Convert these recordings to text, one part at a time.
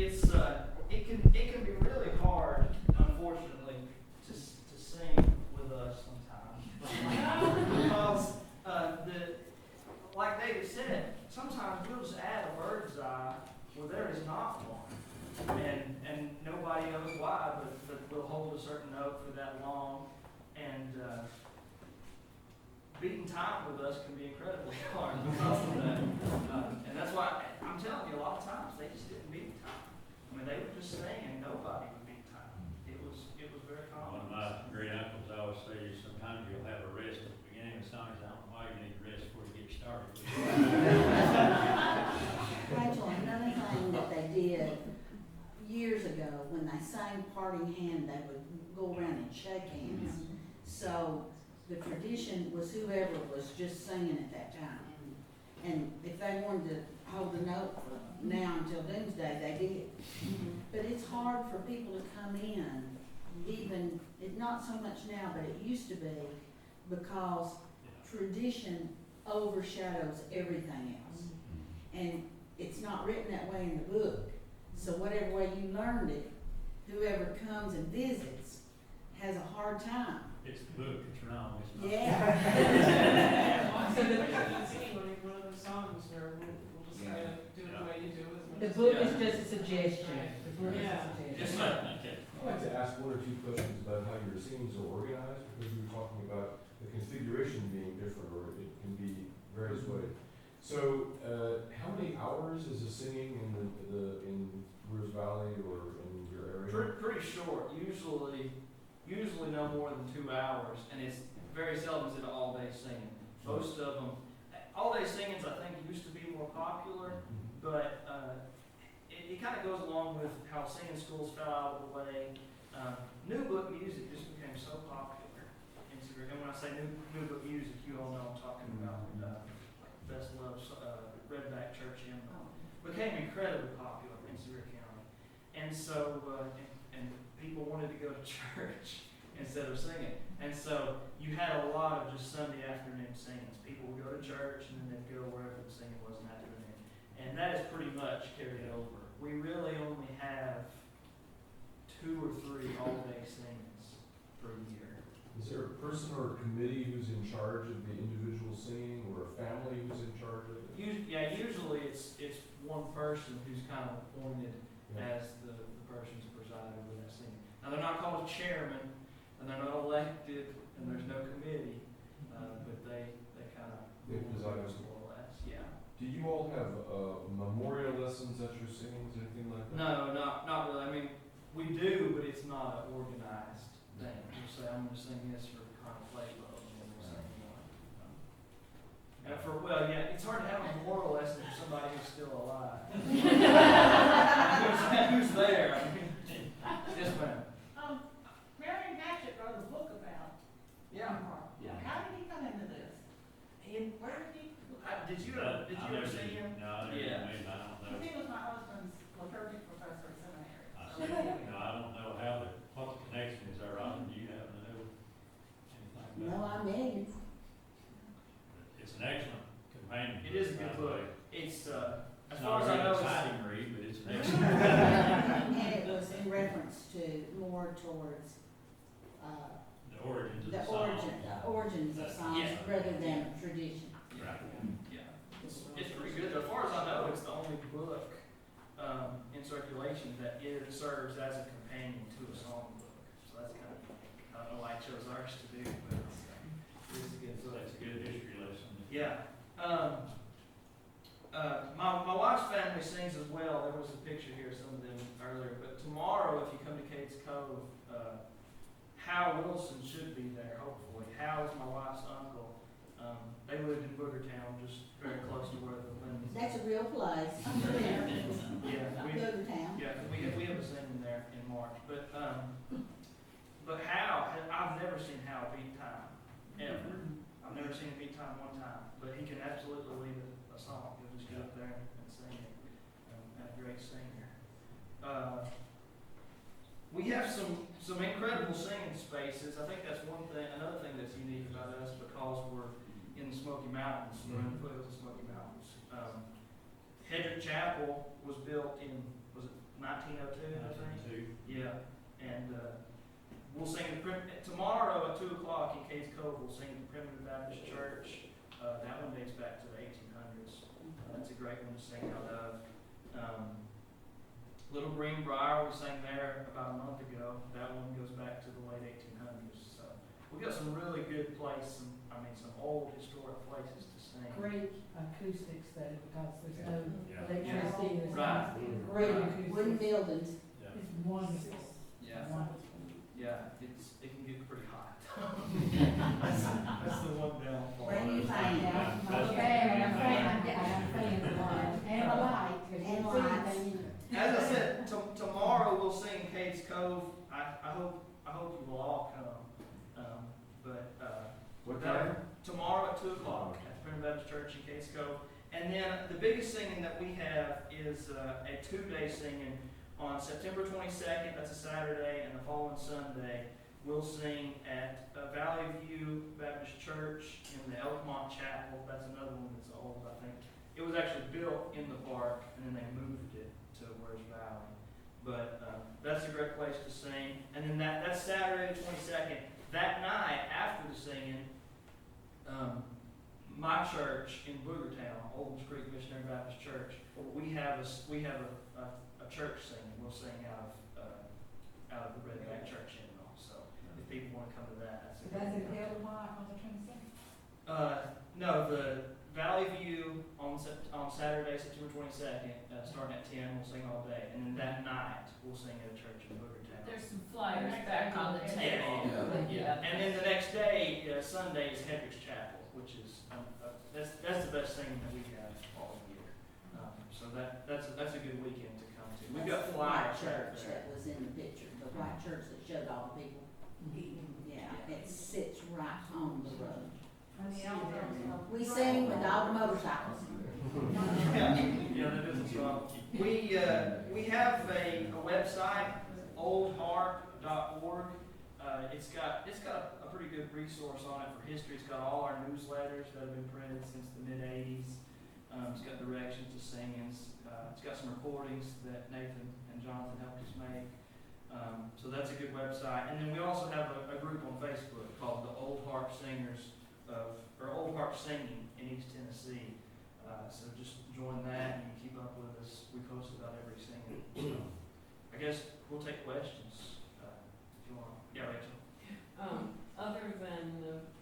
it can be really hard, unfortunately, to sing with us sometimes because like David said, sometimes we'll just add a bird's eye where there is not one, and nobody knows why, but we'll hold a certain note for that long, and beating time with us can be incredibly hard because of that. And that's why I'm telling you, a lot of times they just didn't beat time. I mean, they would just sing and nobody would beat time. It was very common. One of my great uncles always say, sometimes you'll have a rest at the beginning of the song. I don't know why you need to rest before you get started. Rachel, another thing that they did years ago, when they sang Parting Hand, they would go around and shake hands. So the tradition was whoever was just singing at that time. And if they wanted to hold the note for now until doomsday, they did. But it's hard for people to come in, even, not so much now, but it used to be, because tradition overshadows everything else. And it's not written that way in the book. So whatever way you learned it, whoever comes and visits has a hard time. It's the book that's wrong. It's not. Yeah. Well, I said that they can sing one of those songs, or we'll just kind of do it the way you do it. The book is just a suggestion. The book is a Yeah. suggestion. Okay. I'd like to ask one or two questions about how your scenes are organized, because you were talking about the configuration being different, or it can be various ways. So, how many hours is the singing in Brewers Valley or in your area? Pretty short. Usually no more than 2 hours, and it's very seldom is it all-day singing. Most of them, all-day singings I think used to be more popular, but it kind of goes along with how singing schools fell out of the way. New book music just became so popular. And when I say new book music, you all know I'm talking about Best Love's Redback Church Hymnal. Became incredibly popular in Sevier County. And so, and people wanted to go to church instead of singing. And so you had a lot of just Sunday afternoon singings. People would go to church and then they'd go wherever the singing was in the afternoon. And that is pretty much carried over. We really only have 2 or 3 all-day singings per year. Is there a person or a committee who's in charge of the individual singing, or a family who's in charge of it? Usually it's one person who's kind of appointed as the person to preside over that singing. Now they're not called a chairman, and they're not elected, and there's no committee, but they kind of preside over. more or less. Yeah. Do you all have memorial lessons at your singings, anything like that? No, not really. I mean, we do, but it's not an organized thing. You say, I'm going to sing this for Colonel Playbow, and then we'll sing one. And it's hard to have a memorial lesson for somebody who's still alive. who's there? I mean, yes, ma'am. Marion Gatchett wrote a book about Harp. Yeah. How did he come into this? Where did he? Did you ever see him? No, I never Yeah. met him. I don't know. He was my husband's liturgy professor at seminary. No, I don't know what the connection is there, Robin. Do you happen to know anything No, about I mean, it? It's an excellent companion. It is a by good the book. way. It's It's as not far as a I really know, exciting read, but it's an excellent. and it was in reference to more towards, The origins of the the song. origins of songs Yeah. rather than tradition. Right. yeah, it's pretty good. As far as I know, it's the only book in circulation that serves as a companion to a song book. So that's kind of, I don't know why I chose ours to do, but it's a good So book. that's a good history lesson. Yeah. My wife's family sings as well. There was a picture here of some of them earlier. But tomorrow, if you come to Cates Cove, Hal Wilson should be there, hopefully. Hal is my wife's uncle. They lived in Boogertown, just very close to where the Linden's. That's a real place. I'm familiar. Yeah, Boogertown. yeah, we have a singing there in March. But Hal, I've never seen Hal beat time, ever. I've never seen him beat time one time, but he can absolutely lead a song. He'll just get up there and sing it. And a great singer. We have some incredible singing spaces. I think that's another thing that's unique about us, because we're in the Smoky Mountains. We're in the foothills of the Smoky Mountains. Hedrick Chapel was built in, was it 1902, I think. Two. Yeah, and we'll sing tomorrow at 2 o'clock in Cades Cove. We'll sing the Primitive Baptist Church. That one dates back to the 1800s. That's a great one to sing out of. Little Green Briar, we sang there about a month ago. That one goes back to the late 1800s. So we got some really good places. Some old historic places to sing. Great acoustics though, because there's no Yeah. electricity, there's Right. no Great great acoustics. wooden buildings. Yeah. It's wonderful. Yeah, Wonderful. yeah, it can get pretty hot. That's the one downfall. Bring your fan. Yeah. I'm a fan, I'm a fan of mine. And a light, because And you see lights. things. As I said, tomorrow we'll sing Cades Cove. I hope you will all come. What time? Tomorrow at 2 o'clock at the Primitive Baptist Church in Cades Cove. And then the biggest singing that we have is a 2-day singing on September 22nd. That's a Saturday, and the following Sunday we'll sing at Valley View Baptist Church in the Elkmont Chapel. That's another one that's old, I think. It was actually built in the park, and then they moved it to Where's Valley. But that's a great place to sing. And then that's Saturday the 22nd. That night, after the singing, my church in Boogertown, Oldens Creek Missionary Baptist Church, we have a church singing. We'll sing out of the Redback Church hymnal. So if people want to come to that, that's a So that's good in one. Elmont on the 22nd? No, the Valley View on Saturday, September 22nd, starting at 10, we'll sing all day, and then that night we'll sing at a church in Boogertown. There's some flyers back on the Yeah, table. yeah. And then the next day, Sunday is Hendricks Chapel, which is that's the best thing that we have all year. So that's a good weekend to come to. We've got That's the white flyers church back there. that was in the picture, the white church that showed all the people eating. Yeah, it sits right on the road. And the altar. We sing with all the motorcycles. Yeah, that is wrong. We have a website, oldharp.org. It's got a pretty good resource on it for history. It's got all our newsletters that have been printed since the mid-'80s. It's got directions to singings. It's got some recordings that Nathan and Jonathan helped us make. So that's a good website. And then we also have a group on Facebook called the Old Harp Singers or Old Harp Singing in East Tennessee. So just join that and you can keep up with us. We post about every singing. So I guess we'll take questions if you want. Yeah, Rachel. Other than,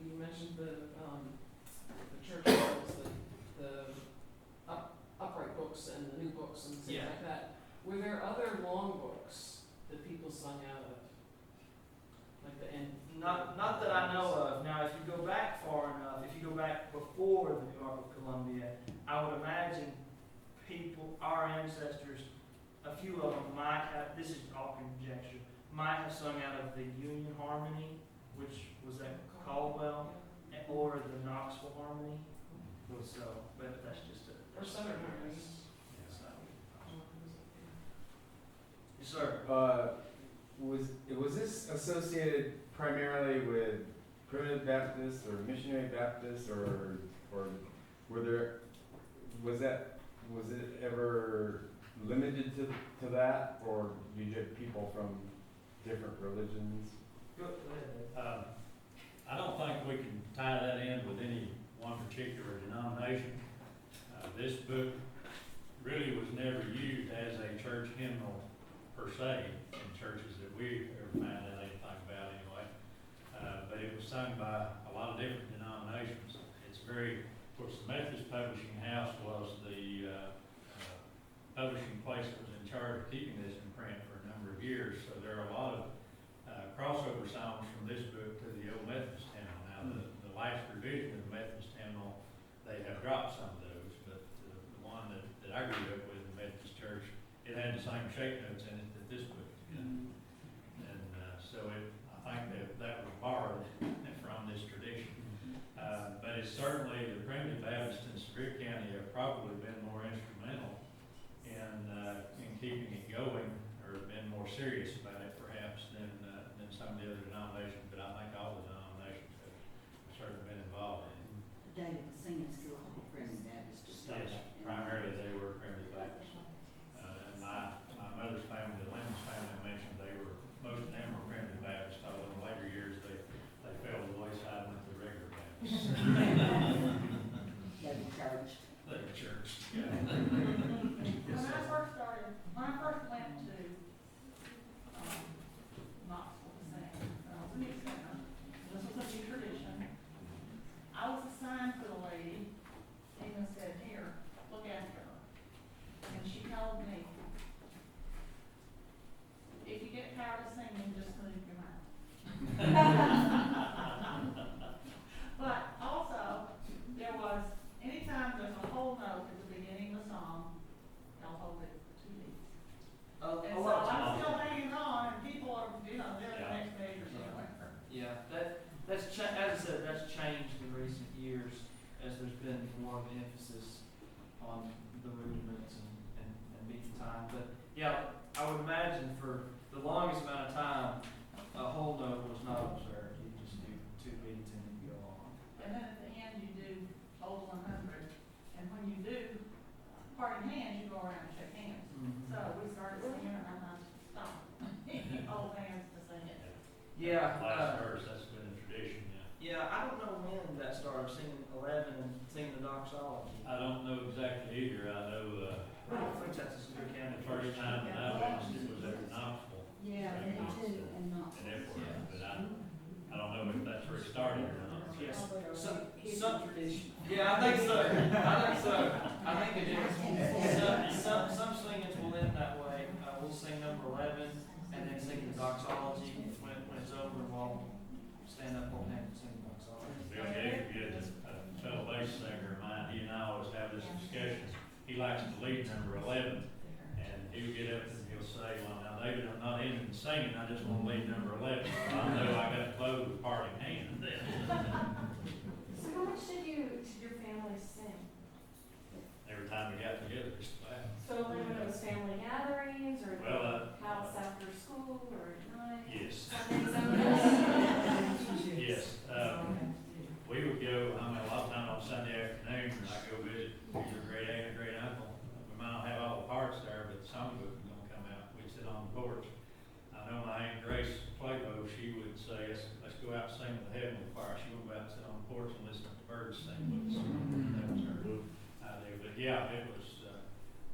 you mentioned the church books, the upright books and the new books and things Yeah. like that, were there other long books that people sung out of? Like the end? Not that I know of. Now, if you go back far enough, if you go back before the New Ark of Columbia, I would imagine our ancestors, a few of them might have, this is all conjecture, might have sung out of the Union Harmony, which was at Caldwell, or the Knoxville Harmony. So, but that's just a. Or Southern Harmony. So. Yes, sir. Was this associated primarily with Primitive Baptists or Missionary Baptists, or was it ever limited to that, or did you get people from different religions? Go ahead. I don't think we can tie that in with any one particular denomination. This book really was never used as a church hymnal per se in churches that we ever found in anything about anyway. But it was sung by a lot of different denominations. It's of course, the Methodist Publishing House was the publishing place that was in charge of keeping this in print for a number of years. So there are a lot of crossover songs from this book to the old Methodist hymnal. Now, the last revision of the Methodist hymnal, they have dropped some of those, but the one that I grew up with in the Methodist Church, it had the same shape notes in it that this book did. And so I think that was borrowed from this tradition. But it's certainly, the Primitive Baptists in Spirit County have probably been more instrumental in keeping it going, or been more serious about it perhaps than some of the other denominations, but I think all the denominations have certainly been involved in it. David, the singing school for Primitive Baptist to start. Yes, primarily they were Primitive Baptists. And my mother's I would imagine for the longest amount of time, a whole note was not observed. You just do 2 beats and then you go on. And then at the end, you do Old 100, and when you do parting hands, you go around and shake hands. So we started singing, and I stopped. Hold hands to sing it. Yeah. Last verse, that's been a tradition, yeah. Yeah, I don't know when that started, singing 11 and singing the doxology. I don't know exactly either. I know, I don't think that's a Seaman County the first time that I witnessed it was at Knoxville. Yeah, me too, and not. And everywhere, but I don't know if that's where it started or not. Yes. Some Some, tradition. yeah, I think so. I think it is. Some singings will end that way. We'll sing number 11 and then sing the doxology. When it's over, we'll stand up, hold hands, and sing the doxology. Bill Gates, a fellow bass singer of mine, he and I always have this discussion. He likes to lead number 11, and he'll get up and he'll say, well, now David, I'm not in singing, I just want to lead number 11. I know I got to close with parting hand then. So how much did your family sing? Every time we got together, it's glad. So when it was family gatherings, or Well, the house after school, or at night? Yes. Sundays only? Yes, we would go, I mean, a lot of time on Sunday afternoon, and I go visit your great aunt and great uncle. We might not have all the parts there, but the songbook was gonna come out, we'd sit on the porch. I know my Aunt Grace Playbow, she would say, let's go out and sing with the heavenly choir. She would go out and sit on the porch and listen to the birds sing with us. That was her idea, but yeah, it was,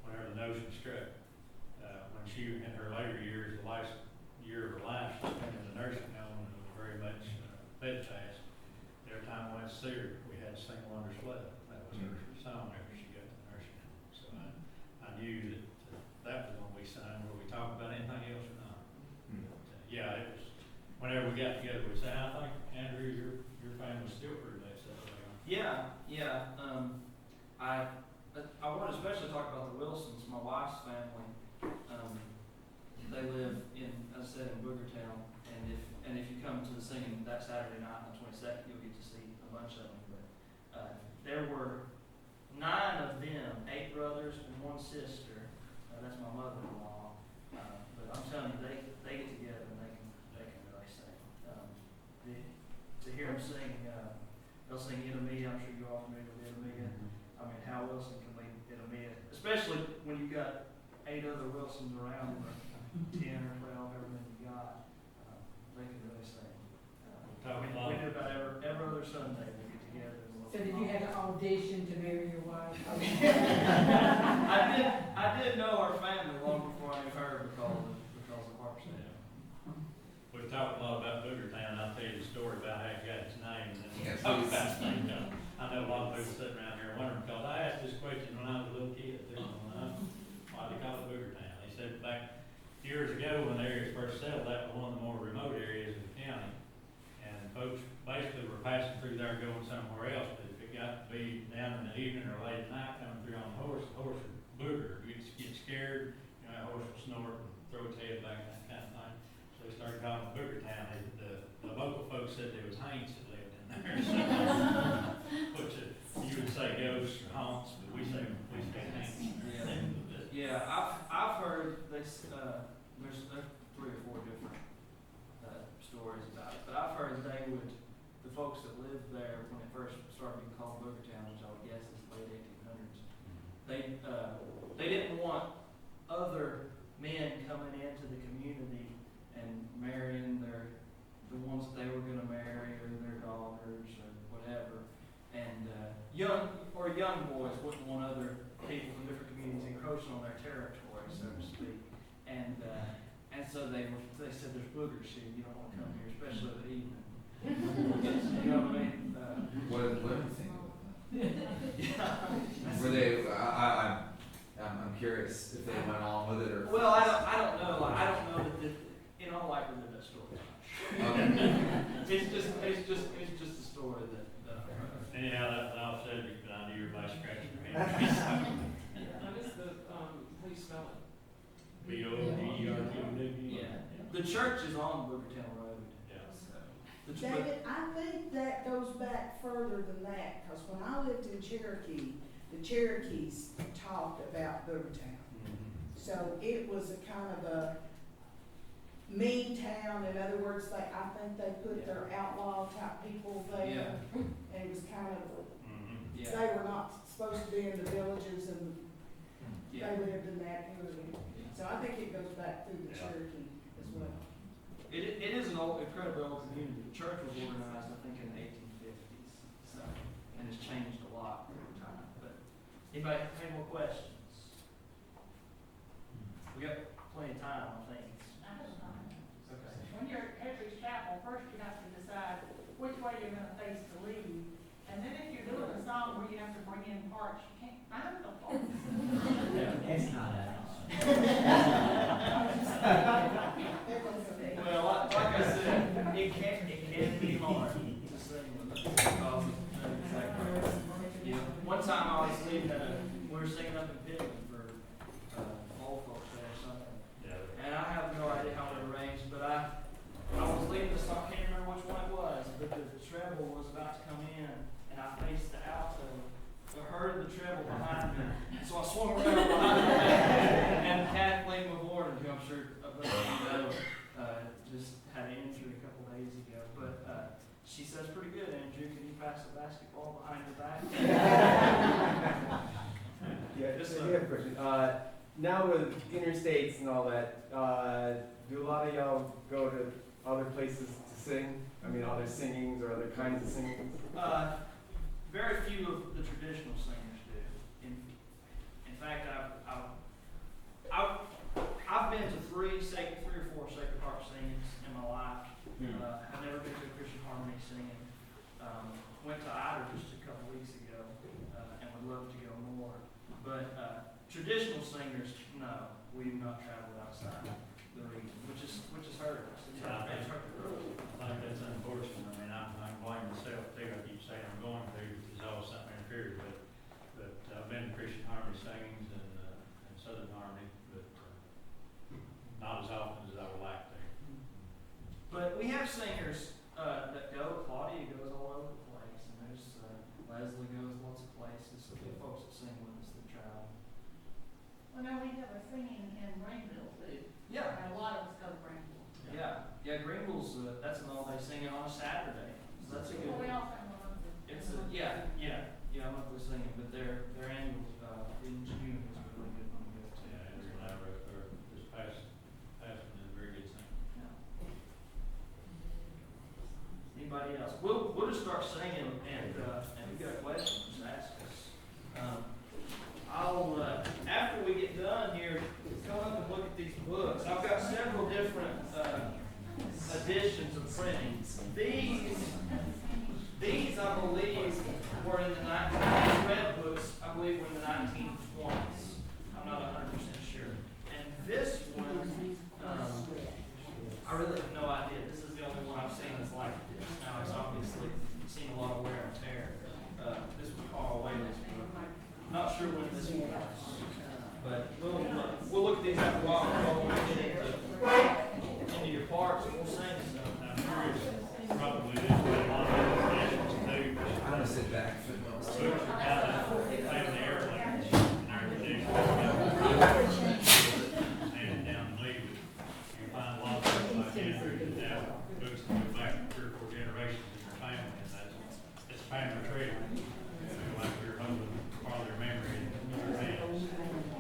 whenever the notion struck, when she, in her later years, the last year of her life, she spent in the nursing home and was very much bedfast. Every time I went to see her, we had to sing Wondrous Love. That was her song after she got to the nursing home. So I knew that was when we sung. Were we talking about anything else or not? But, yeah, it was, whenever we got together, we said, I think, Andrew, your family's still pretty much that way. Yeah. I want to especially talk about the Wilsons, my wife's family. They live in, as I said, in Boogertown, and if you come to the singing that Saturday night on the 22nd, you'll get to see a bunch of them. But there were 9 of them, 8 brothers and 1 sister. That's my mother-in-law. But I'm telling you, they get together and they can really sing. To hear them sing, they'll sing Idemia. I'm sure you're all familiar with Idemia. I mean, Hal Wilson can lead Idemia, especially when you've got 8 other Wilsons around, or 10 or 12, however many you got. They can really sing. We do about every other Sunday. We get together. And So did you have to audition to marry your wife? I did know our family long before I knew her because of Harp. We talked a lot about Boogertown. I'll tell you the story about how it got its name. And then Yes, we'll talk please. about things. I know a lot of people sitting around here wondering, because I asked this question when I was a little kid too. Why do they call it Boogertown? They said back years ago when the area first settled, that was one of the more remote areas in the county. And folks basically were passing through there going somewhere else. But if it got to be down in the evening or late at night coming through on the horse would booger. You'd get scared, the horse would snort and throw its head back and that kind of thing. So they started calling it Boogertown. The local folks said there was Haints that lived in there. So, which you would say ghosts or haunts, but we say Haints. Yeah, I've heard this. There's 3 or 4 different stories about it, but I've heard the folks that lived there when it first started being called Boogertown, which I would guess is the late 1800s. They didn't want other men coming into the community and marrying the ones that they were going to marry, or their daughters, or whatever. And young boys wouldn't want other people from different communities encroaching on their territory, so to speak. And so they said, there's boogers here, you don't want to come here, especially at evening. You know what I mean? What did the women think about that? Yeah. Were they? I'm curious if they went along with it or. Well, I don't know. I don't know that in all likelihood that story. Okay. It's just a story that I've heard. Anyhow, that's an off subject, but I knew everybody scratching their head. How does please spell it? Bealoth. Yeah. The church is on Boogertown Road. Yeah. So, David, I think that goes back further than that, because when I lived in Cherokee, the Cherokees talked about Boogertown. So it was a kind of a mean town. In other words, I think they put their outlaw type people there. And it was kind of, Mhm. they were not supposed to be in the villages, and Yeah. they lived in that area. So I think it goes back through the Yeah. Cherokee as well. It is an old, incredibly old community. The church was organized, I think, in the 1850s, so, and it's changed a lot over time. But anybody have any more questions? We got plenty of time, I think. I don't know. Okay. When you're at Hedrick's Chapel, first you have to decide which way you're gonna face to lead. And then if you're doing a song where you have to bring in parts, you can't find the parts. It's not that Well, like I said, it can be hard to sing with it because you know, one time I was leaving we were singing up in Pittman for old folks there or something, Yeah. and I have no idea how it arranged, but I was leaving the song, I can't remember which one it was, but the treble was about to come in, and I faced the alto. I heard the treble behind me, so I swung around behind me, and Kathleen McGordon, who I'm sure a bunch of you know, just had an injury a couple days ago, but she says, pretty good, Andrew, can you pass the basketball behind your back? Yeah, Just just a- a question. Now with interstates and all that, do a lot of y'all go to other places to sing? I mean, other singings or other kinds of singings? Very few of the traditional singers do. In fact, I've been to three or four Sacred Heart singings in my life. I've never been to a Christian harmony singing. Went to Ida just a couple weeks ago, and would love to go more. But traditional singers, no, we've not traveled outside the region, which is hurt us. It's hurt us. I think that's unfortunate. I mean, I'm blaming myself too. I keep saying I'm going to, because I was something interfered, but I've been to Christian harmony singings and Southern harmony, but not as often as I would like to. But we have singers that go. Claudia goes all over the place, and there's Leslie goes lots of places. So we have folks that sing with us that travel. Well, now we have a singing in Greenville too. Yeah, And a lot of us go to Greenville. yeah. Greenville's that's an all-day singing on a Saturday. So that's a good. Well, we all sing on the. It's monthly singing, but their annual in June is a really good one to go to. Yeah, and when I wrote, or this past one is a very good thing. Anybody else? We'll just start singing, and if you've got a question, just ask us. I'll after we get done here, come up and look at these books. I've got several different editions of printing. These I believe were in the red books. I believe were in the 1920s. I'm not 100% sure. And this one, I really have no idea. This is the only one I've seen that's like this. Now it's obviously seen a lot of wear and tear. This was Whaley's book. Not sure when this one was, but we'll look at these after a while before we get into your parts and we'll sing some. I'm curious, probably this way a lot of organizations do. I'm gonna sit back for the most. Books are kind of family heirlooms in our tradition. Handed down and leave it. You find a lot of books like Andrew that have books that go back 3 or 4 generations in your family, and it's a family treasure. You feel like you're holding part of their memory in your hands.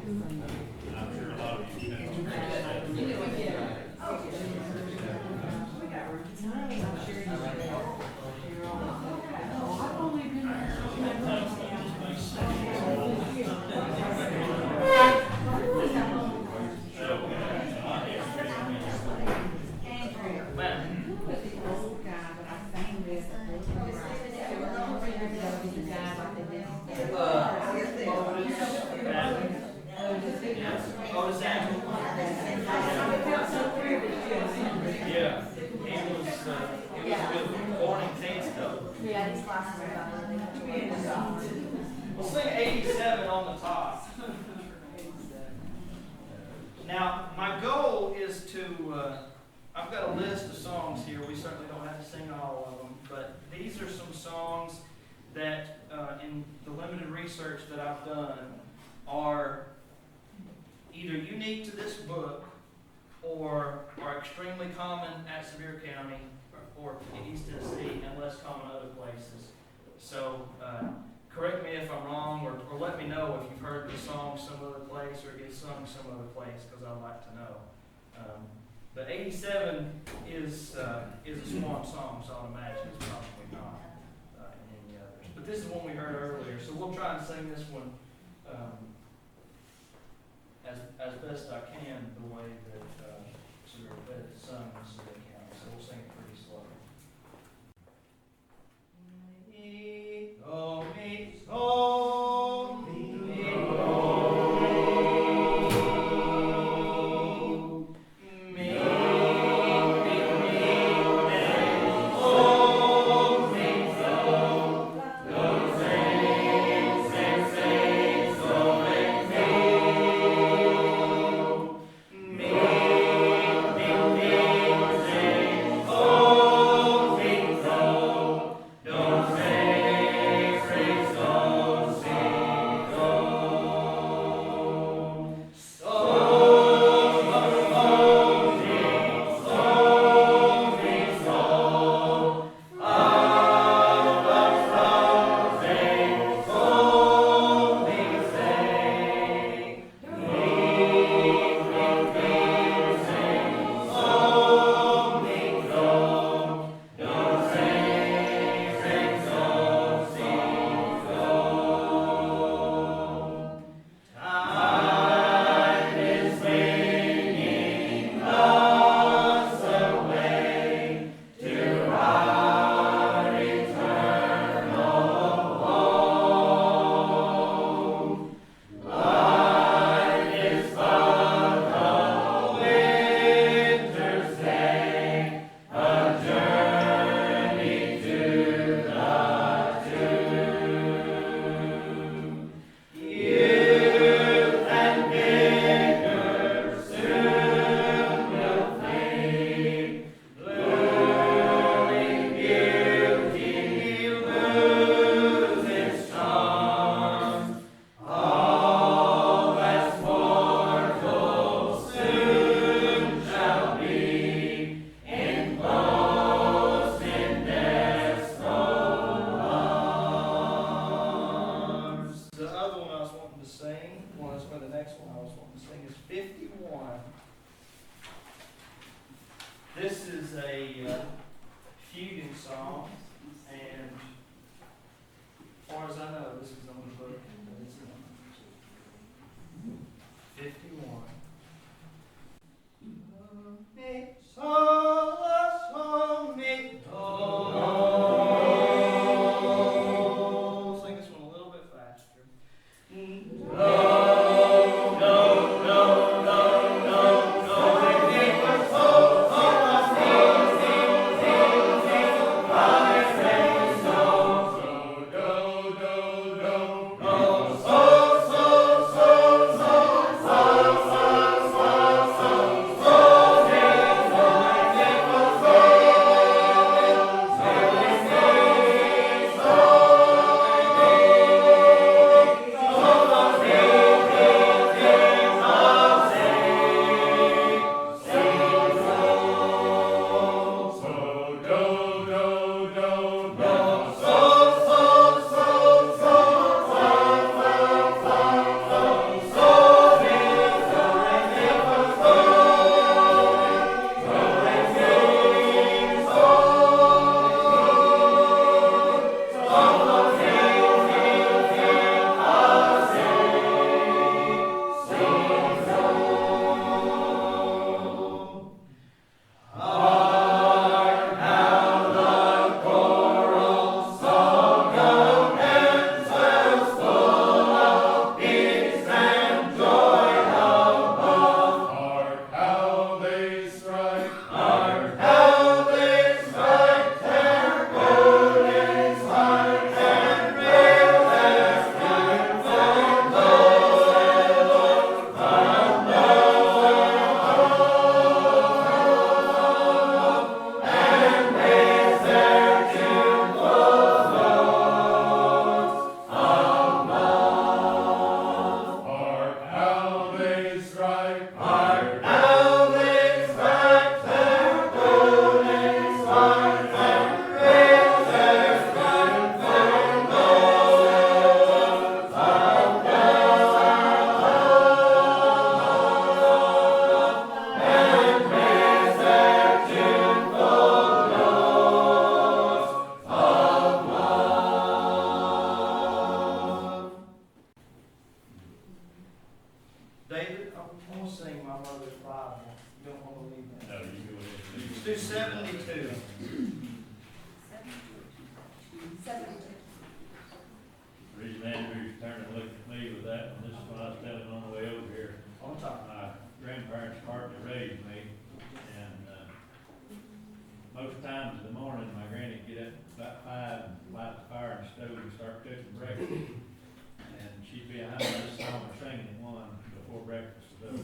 And I'm sure a lot of you know. We'll sing 87 on the top. Now, my goal is to, I've got a list of songs here. We certainly don't have to sing all of them, but these are some songs that, in the limited research that I've done, are either unique to this book or are extremely common at Sevier County or in East Tennessee and less common other places. So correct me if I'm wrong, or let me know if you've heard this song some other place or it gets sung some other place, because I'd like to know. But 87 is a Swan song, so I'd imagine it's probably not in any others. But this is one we heard earlier, so we'll try and sing this one as best I can the way that it's sung in Sevier County. So we'll sing it pretty slow. Oh, me, oh, This is a fuguing song, and as far as I know, this is on the book, but it's not. 51. Sing this one a little bit faster. You don't want to leave that. No, you go ahead. Let's do 72. Reason Andrew's turning to look at me with that one, this is what I was telling him on the way over here. On top. My grandparents partly raised me, and, most times in the morning, my granny would get up about 5 and light the fire in the stove and start cooking breakfast. And she'd be behind this song or singing at 1 before breakfast was over.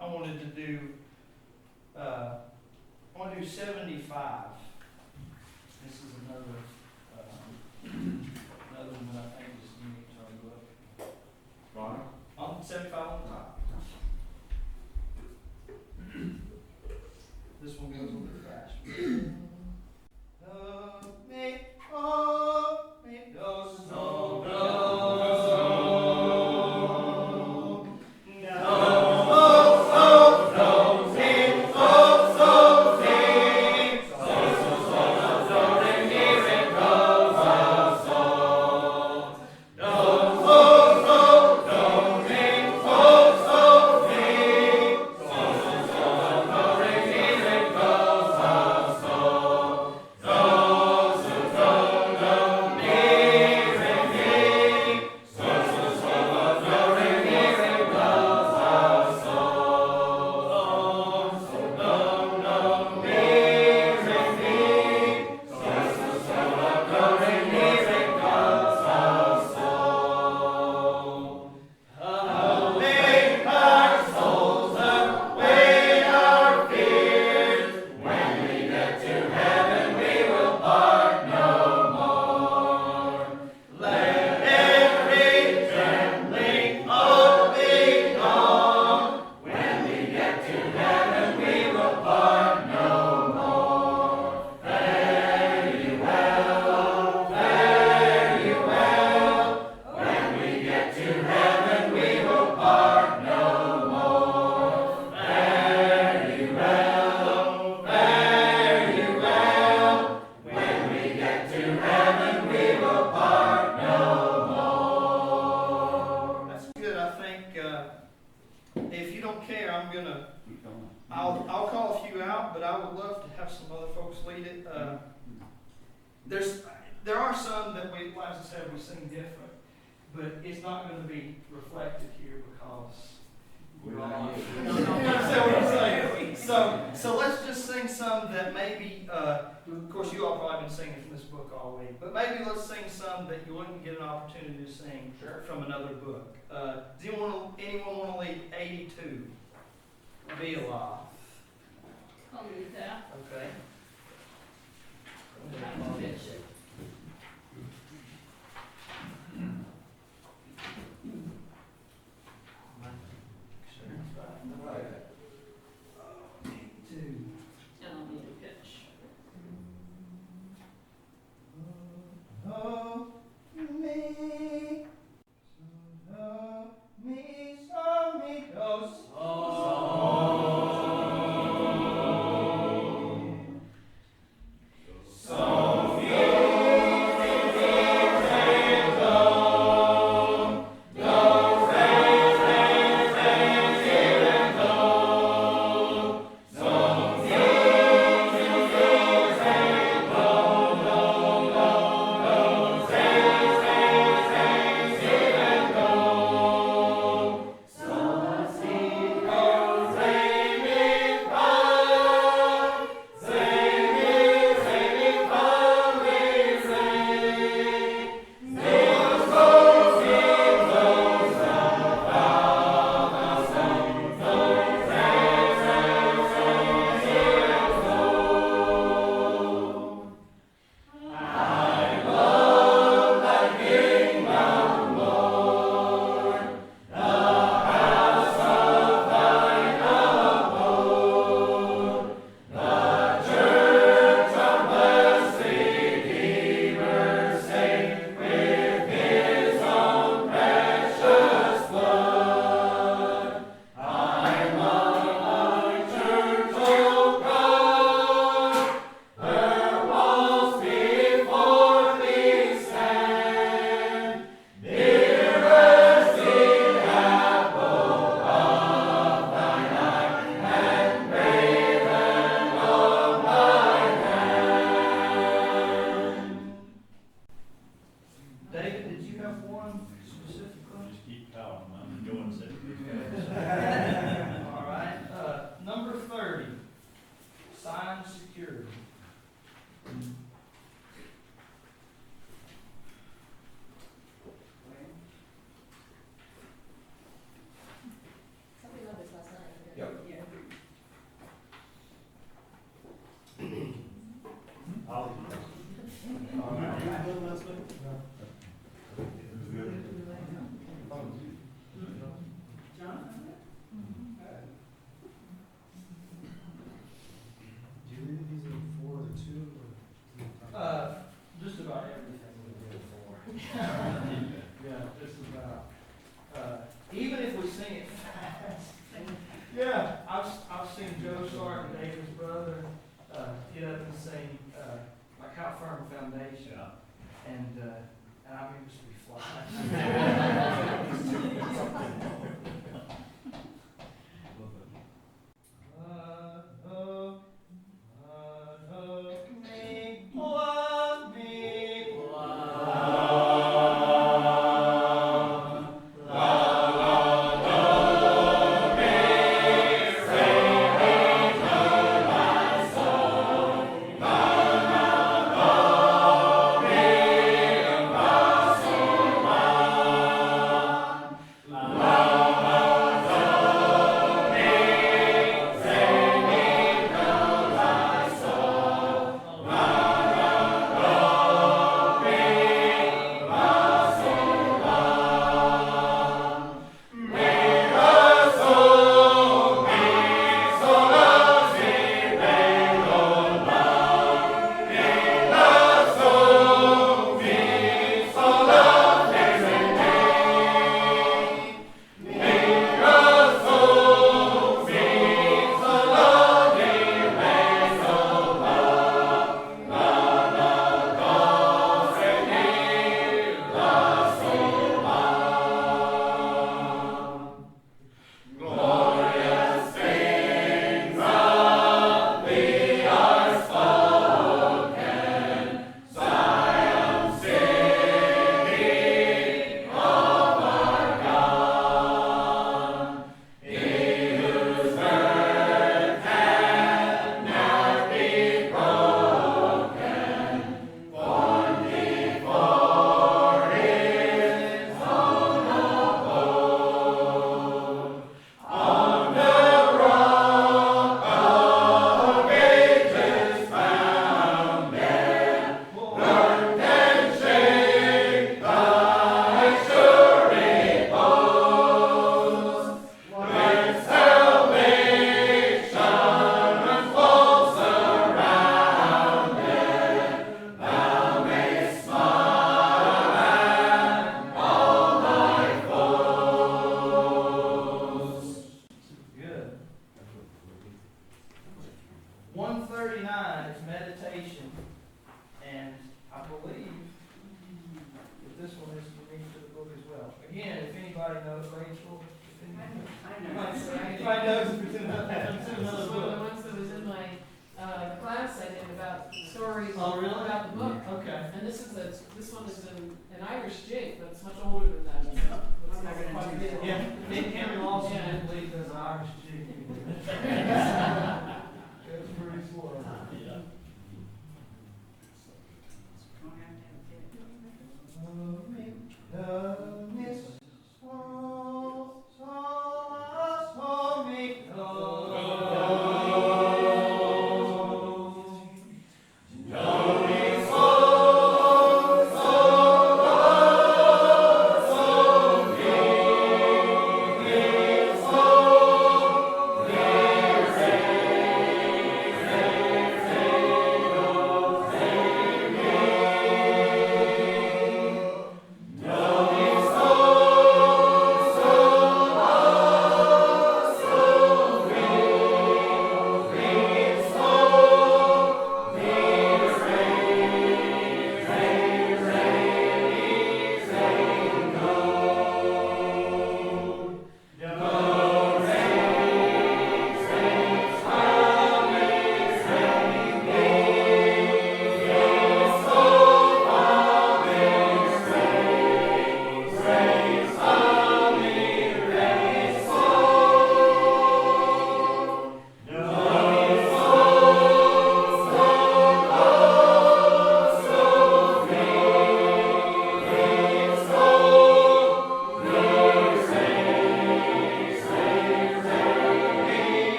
I want to do 75. This is another another one that I think is unique to our book. On 75 on the top. This one goes a little faster. if you don't care, I'm gonna, Keep going. I'll call a few out, but I would love to have some other folks lead it. There are some that we, like I said, we sing different, but it's not gonna be reflected here because we're all. So let's just sing some that maybe, of course, you all probably been singing from this book all week, but maybe let's sing some that you wouldn't get an opportunity to sing from another book. Does anyone want to lead 82? Bealoth. I'll leave that. Okay. And I'll need a pitch. Oh, me, oh, me, so me, oh, Just about everything we did before. Yeah, just about. Even if we sing it fast. Yeah, I've seen Joe Stark and David's brother get up and sing like How Firm Foundation. Yeah. And I mean just be flying. to This another is one of the book. ones that was in my, class I did about stories Oh, really? about the book. Okay. And this one is an Irish jig, but it's much older than that, so it's I'm not not gonna quite do big. that. Yeah, Henry Lawson Yeah. didn't believe there's an Irish jig. That's pretty slow. Yeah.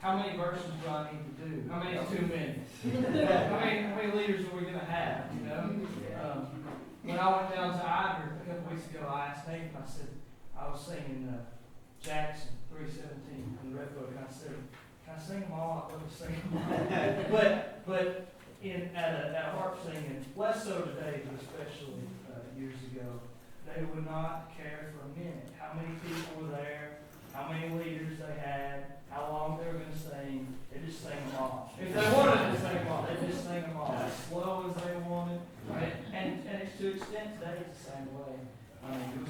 how many verses do I need to do? How many is too many? How many leaders are we gonna have, you know? When I went down to Ivory a couple weeks ago, I asked Nathan, I said, I was singing Jackson 3:17 in the Red Book, and I said, can I sing them all? I'd love to sing them all. but at a harp singing, less so today, but especially years ago, they would not care for a minute how many people were there, how many leaders they had, how long they were going to sing. They just sang them all. If they wanted to sing them all, they just sang them all as slow as they wanted. Right? And it's to extent today it's the same way. I mean,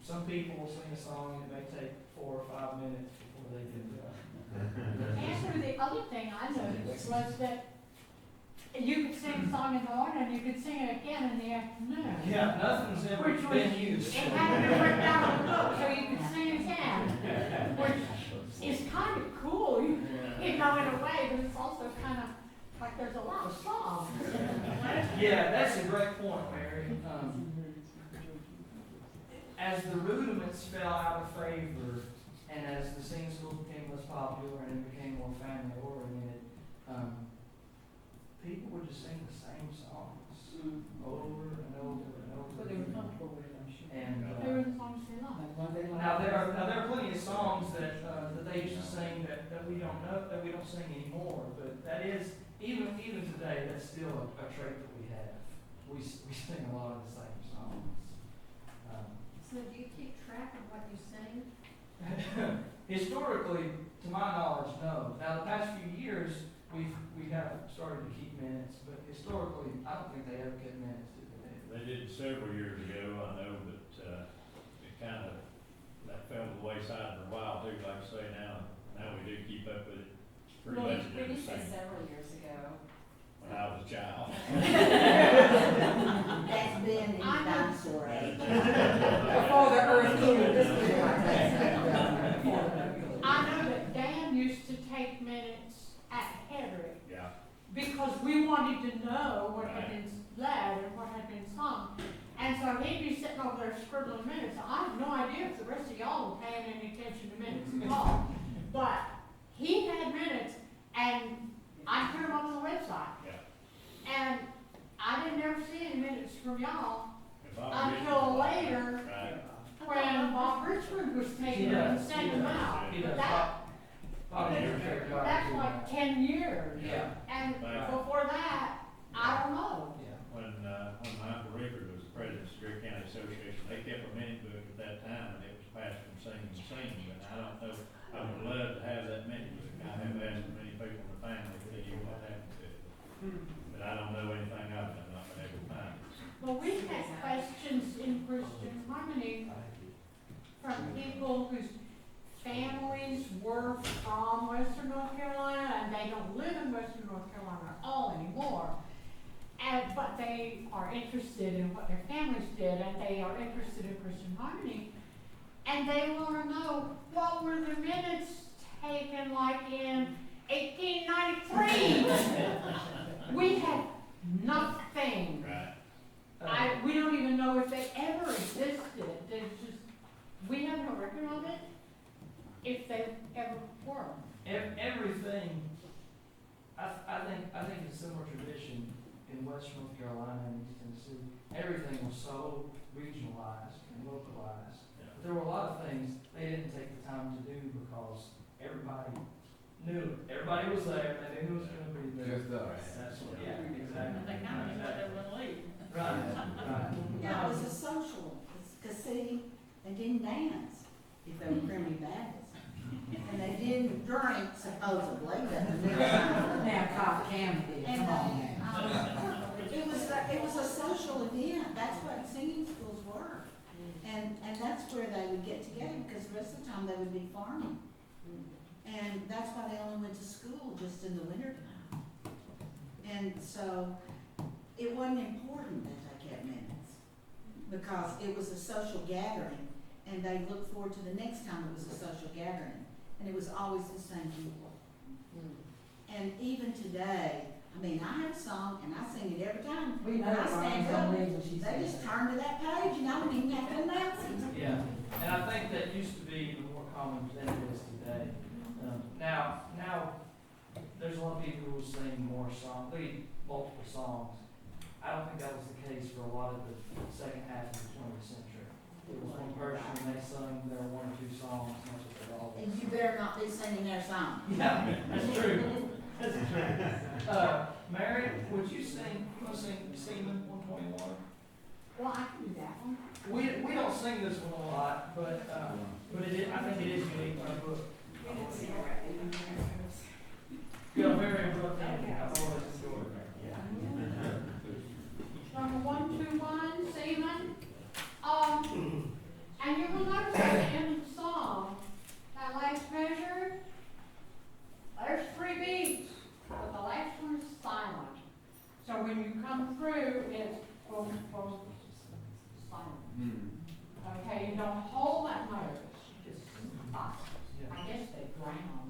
some people will sing a song and it may take 4 or 5 minutes before they get done. And the other thing I noticed was that you could sing a song in the morning and you could sing it again in the afternoon. Yeah, nothing's ever Which was- been used. It had to be written down on the book so you could sing it again, which is kind of cool, you know, in a way, but it's also kind of like there's a lot of songs. Yeah, that's a great point, Mary. As the rudiments fell out of favor, and as the singing school became less popular and it became more family oriented, people would just sing the same songs over and over and over. But they were comfortable with it, I'm sure. And They were the songs they loved. now there are plenty of songs that they used to sing that we don't know, that we don't sing anymore. But that is even today, that's still a trait that we have. We sing a lot of the same songs. So do you keep track of what you sing? Historically, to my knowledge, no. Now, the past few years, we have started to keep minutes, but historically, I don't think they ever kept minutes, did they? They did it several years ago, I know, but, it kind of, that fell to the wayside for a while too, like I say, now we do keep up with it. It's pretty Well, much a we different did say thing several years ago. when I was a child. That's been in dinosaur age. Before the earth cooled, this was like that. I know that Dan used to take minutes at Hedrick Yeah. because we wanted to know what had been led and what had been sung. And so he'd be sitting over there scribbling minutes. I have no idea if the rest of y'all were paying any attention to minutes at all. But he had minutes, and I put them on the website. Yeah. And I didn't ever see any minutes from y'all If I until later, Right. when Bob Richmond was taking them and sending them out. He But does. that, Bob did a great job that's doing like that. 10 years. Yeah. And Right. before that, I don't know. Yeah. When my Uncle Rickard was the president of the Greer County Association, they kept a minute book at that time, and it was passed from singing to singing, but I don't know, I would love to have that minute book. I have asked many people in the family to tell you what happened to it, but I don't know anything of it, I've not been able to find it. Well, we've had questions in Christian Harmony from people whose families were from Western North Carolina, and they don't live in Western North Carolina at all anymore. But they are interested in what their families did, and they are interested in Christian Harmony. And they want to know, what were the minutes taken like in 1893? We had nothing. Right. We don't even know if they ever existed. There's just, we have no record of it, if they ever were. Everything, I think it's a similar tradition in Western North Carolina and East Tennessee. Everything was so regionalized and localized. Yeah. But there were a lot of things they didn't take the time to do because everybody knew it. Everybody was there, they knew it was gonna be there. Just us. That's what, yeah, exactly. They kind of knew what they were gonna leave. Right, right. Yeah, it was a social, because see, they didn't dance if they were primitive Baptists. And they didn't drink supposedly, but Now, Cobb County did, And, come on now. it was a social event, that's what singing schools were. And that's where they would get together, because the rest of the time they would be farming. And that's why they only went to school just in the winter time. And so, it wasn't important that they kept minutes, because it was a social gathering, and they looked forward to the next time it was a social gathering, and it was always the same people. And even today, I mean, I have a song, and I sing it every time. We When know I stand up, reason she they said just that. turn to that page, and I don't even have to announce it. Yeah, and I think that used to be more common than it is today. Now, there's a lot of people who sing more songs, lead multiple songs. I don't think that was the case for a lot of the second half of the 20th century. It was one person, and they sung their one or two songs, and that's what they all And you better not be singing their song. Yeah, that's true. That's true. Mary, would you sing, you want to sing Seaman 121? Well, I can do that one. We don't sing this one a lot, but it is, I think it is unique in our book. You got a very abrupt ending, I've always enjoyed it. Number 121, Seaman. And you will notice at the end of the song, that last measure, there's 3 beats, but the last one is silent. So when you come through, it's boom, boom, silent. Okay, you don't hold that note, you just stop. I guess they drown.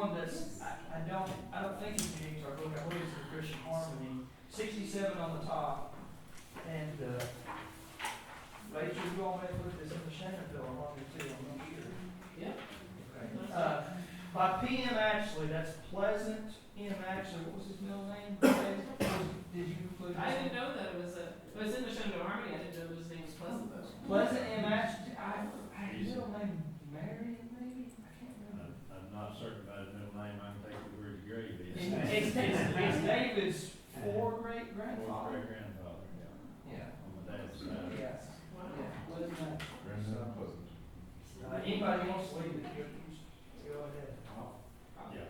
one that's, I don't think it's unique to our book, I believe it's in Christian Harmony, 67 on the top, and, Rachel, you all may put this in the Shenandoah, I want you to, I'm not sure. Yeah. Okay. By PM Actually, that's Pleasant M. Actually, what was his middle name? Did you include his I name? didn't know that it was in the Shenandoah Army, I didn't know his name was Pleasant though. Pleasant M. Actually, his middle name Marion, maybe? I can't remember. I'm not certain about his middle name, I can think of where his grave is. It's David's four-great-grandfather. Great-grandfather, yeah, Yeah. on the dad's side. Yeah. Wow. Yeah. Pleasant M. Grandson Pleasant. Anybody wants to leave it, go ahead. Yeah.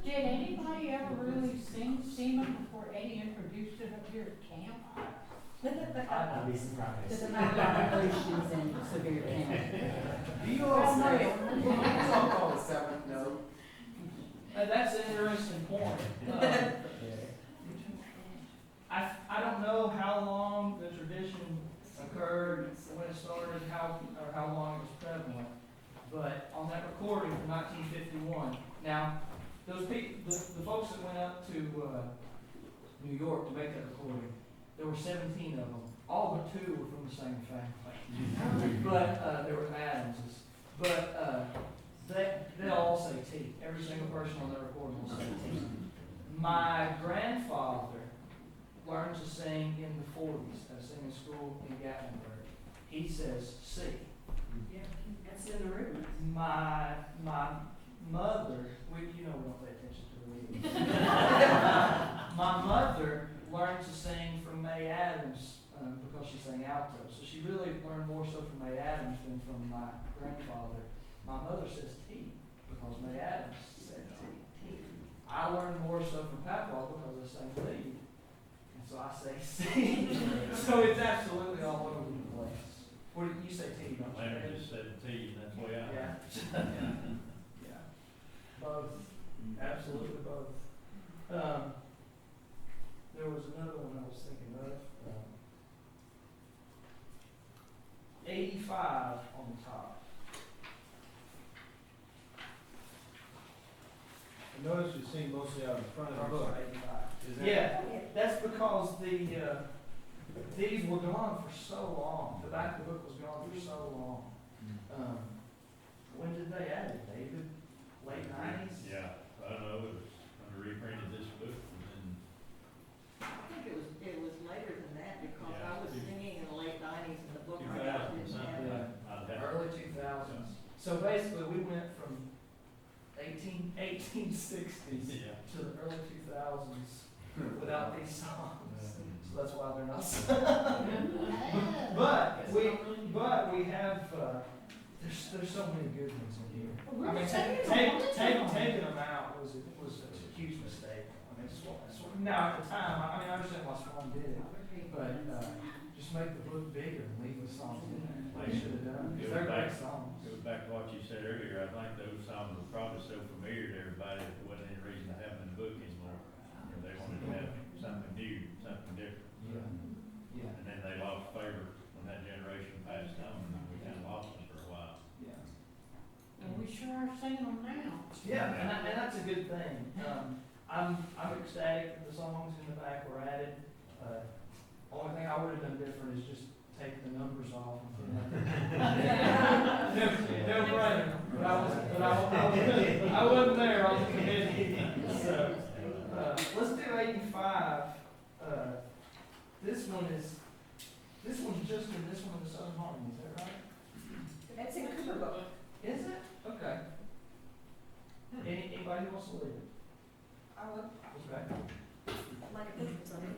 Did anybody ever really sing Seaman before Eddie introduced it up here at camp? I'd be surprised. There's not a lot of Christians in Sevier County. Bealoth, I'll call it seventh note. That's an interesting point. I don't know how long the tradition occurred, when it started, how long it was prevalent, but on that recording from 1951, now, those people, the folks that went up to New York to make that recording, there were 17 of them. All but 2 were from the same family. But there were Adamses. But they'll all say T. Every single person on that recording will say T. My grandfather learned to sing in the 40s at a singing school in Gatlinburg. He says C. Yeah, that's in the room. My mother, you know we don't pay attention to the reading. My mother learned to sing from May Adams because she sang alto. So she really learned more so from May Adams than from my grandfather. My mother says T because May Adams said T. I learned more so from Papa because I sang lead. And so I say C. So it's absolutely all over the place. What did you say T? Don't you? Larry just said T, and that's way out. Yeah. Yeah. Both. Absolutely both. There was another one I was thinking of. 85 on the top. I noticed you sing mostly out in front of Our the book, book. 85. Is that? Yeah, that's because these were gone for so long. The back of the book was gone for so long. When did they add it, David? Late 90s? Yeah, I don't know, it was when I reprinted this book, and then sixties Yeah. to the early 2000s without these songs. So that's why they're not. But we have, there's so many good ones in here. I mean, taking them out was a huge mistake. I mean, now at the time, I mean, I understand why Swan did it, but, just make the book bigger and leave the songs in there. They should have done. It They're was great back, songs. it was back to what you said earlier, I think those songs were probably so familiar to everybody that there wasn't any reason to have them in the book anymore. You know, they wanted to have something new, something different. Yeah. And then they lost favor when that generation passed on, and we kind of lost them for a while. Yeah. And we sure are singing them now. Yeah, and that's a good thing. I'm ecstatic that the songs in the back were added. Only thing I would have done different is just take the numbers off. No brainer. But I wasn't there on the committee. So, let's do 85. This one's just in this one of the Southern Harmony, is that right? That's in Cooper book. Is it? Okay. Anybody who wants to lead it? I would Okay. like a picture of something.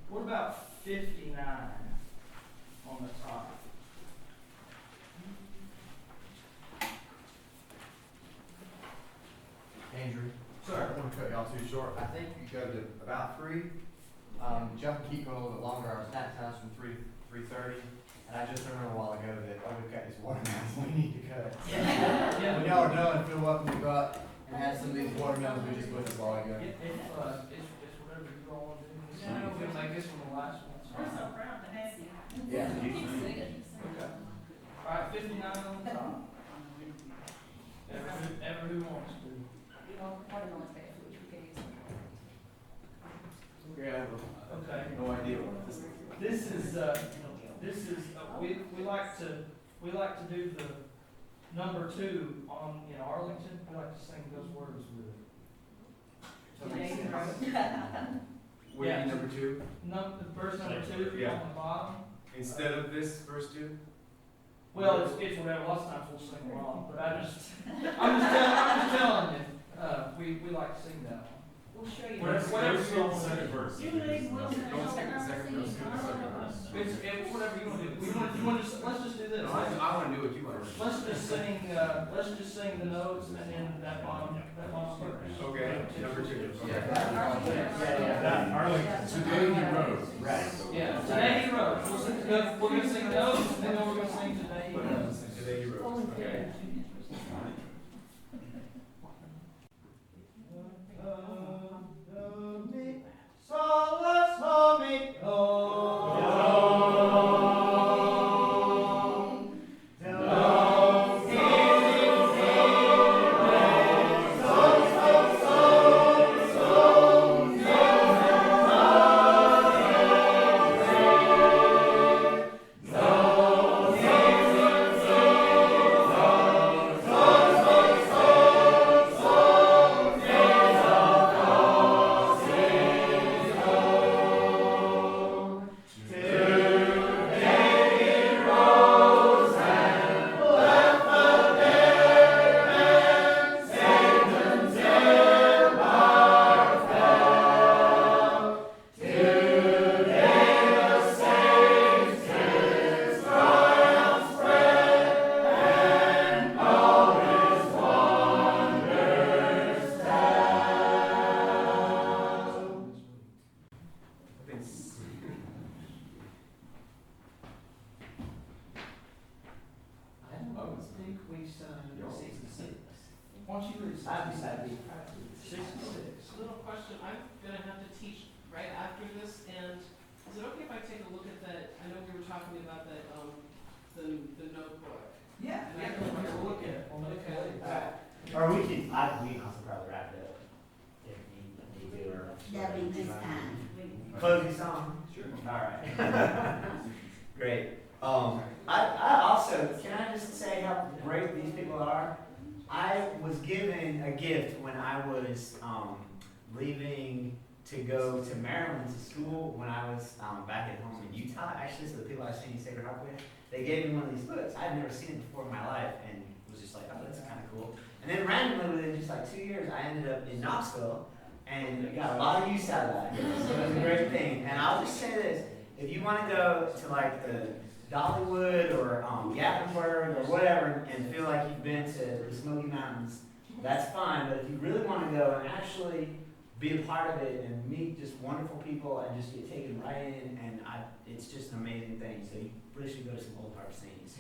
What about 59 on the top? Andrew, Sir. I don't want to cut y'all too short. I think you go to about 3. Jump and keep going a little bit longer. Our snack time's from 3 to 3:30. And I just remember a while ago that, we've got these watermelons we need to cut. Yeah. When y'all are done, feel welcome to go out and have some of these watermelons we just put in the ball ago. It's whatever you all want to do. If you'll make this one the last one. We're so proud to have you. Yeah. Okay. All right, 59 on the top. Ever who wants to. Yeah. Okay. No idea what this is. This is we like to do the number 2 on in Arlington. We like to sing those words with it. So it makes sense. What Yeah. number 2? The verse number 2 Yeah. on the bottom. Instead of this verse 2? Well, it's whatever. Lots of times we'll sing along, but I'm just telling you. We like to sing that one. We'll show you. Whatever you want to Second do. verse. You need one. Don't skip the second verse, skip the second verse. It's whatever you want to do. You want to let's just do this. I want to do what you want. Let's just sing the notes and then that bottom verse. Okay, number 2. Today he rose. Right. Yeah, today he rose. We're gonna sing notes and then we're gonna sing today he rose. Today he rose. Okay. Solas son, Yeah. 66. Once you reach I'd be 66. Little question, I'm gonna have to teach right after this, and is it okay if I take a look at that? I know we were talking about that, the notebook. Yeah, And I yeah, can we'll look at it. We'll look at it. Or we can also probably wrap it up if you do, or. That'd be this time. Closing song? Sure. Alright. Great. I also, can I just say how great these people are? I was given a gift when I was, leaving to go to Maryland to school when I was, back at home in Utah. Actually, so the people I was singing Sacred Harp with, they gave me one of these books. I'd never seen it before in my life, and was just like, oh, that's kind of cool. And then randomly, within just like 2 years, I ended up in Knoxville, and got a lot of use out of that. So it was a great thing. And I'll just say this, if you want to go to like the Dollywood or Gatlinburg or whatever and feel like you've been to the Smoky Mountains, that's fine. But if you really want to go and actually be a part of it and meet just wonderful people and just get taken right in, and it's just an amazing thing. So you really should go to some old harp scenes.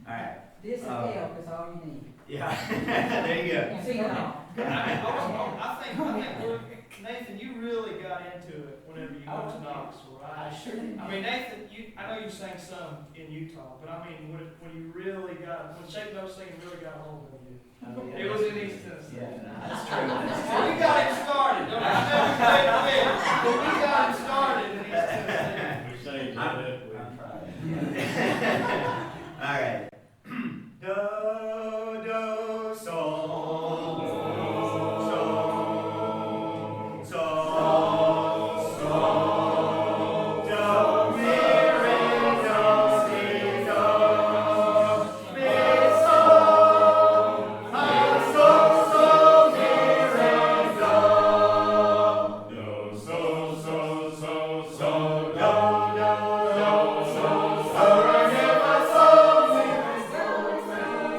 All right. This is help is all you need. Yeah. There you go. See you now. I think, Nathan, you really got into it whenever you went to Knoxville, right? I sure did. I mean, Nathan, I know you sang some in Utah, but I mean, when you really got, when Shake No Singing really got hold of you, it was in East Tennessee. Yeah, that's true. Well, we got him started. Don't I know we played a bit, but we got him started in East Tennessee. We say that All right. Do, do, sol, sol, sol, sol, do, mi, re, do, si, do, mi, sol, fa, sol, sol, mi, re, do, do, sol, sol, sol, sol, do, do, sol, sol, re, mi, fa, sol, mi, re,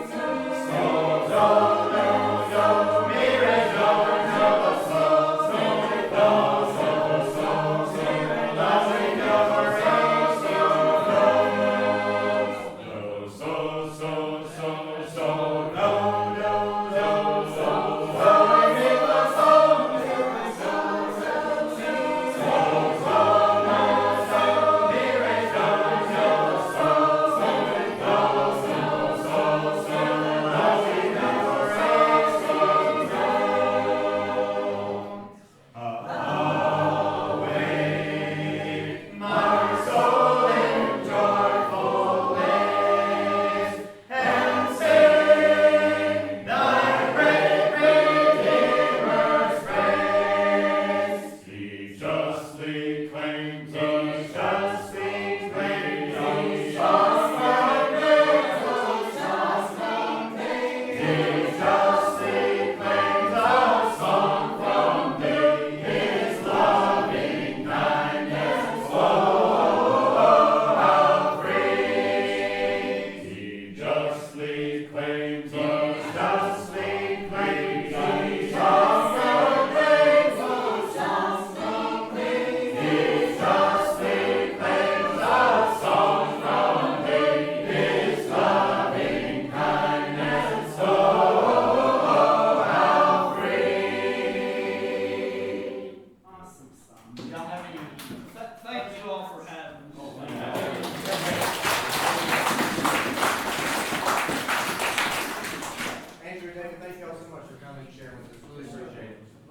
do, sol, do, do, do, mi, re, do, do, sol, sol, mi, do, sol, sol, mi, re, do, re, do, re, do, sol, sol, sol, sol, do, do, do, sol, sol, re, mi, fa, sol, mi, re, do, sol, sol, do, sol, mi, re, do, do, sol, sol, mi, do, sol, sol, sol, do, re, do, awake my soul in joyful ways, and sing thy great Redeemer's praise. He justly claims us, he justly claims us, just like angels, just like angels. He justly claims us, song from thee, his loving kindness, oh, how free. He justly claims us, justly claims us, just like angels, just like angels. He justly claims us, song from thee, his loving kindness, oh, how free. Awesome song. Do y'all have any, thank you all for having me. Andrew, David, thank you all so much for coming and sharing with us.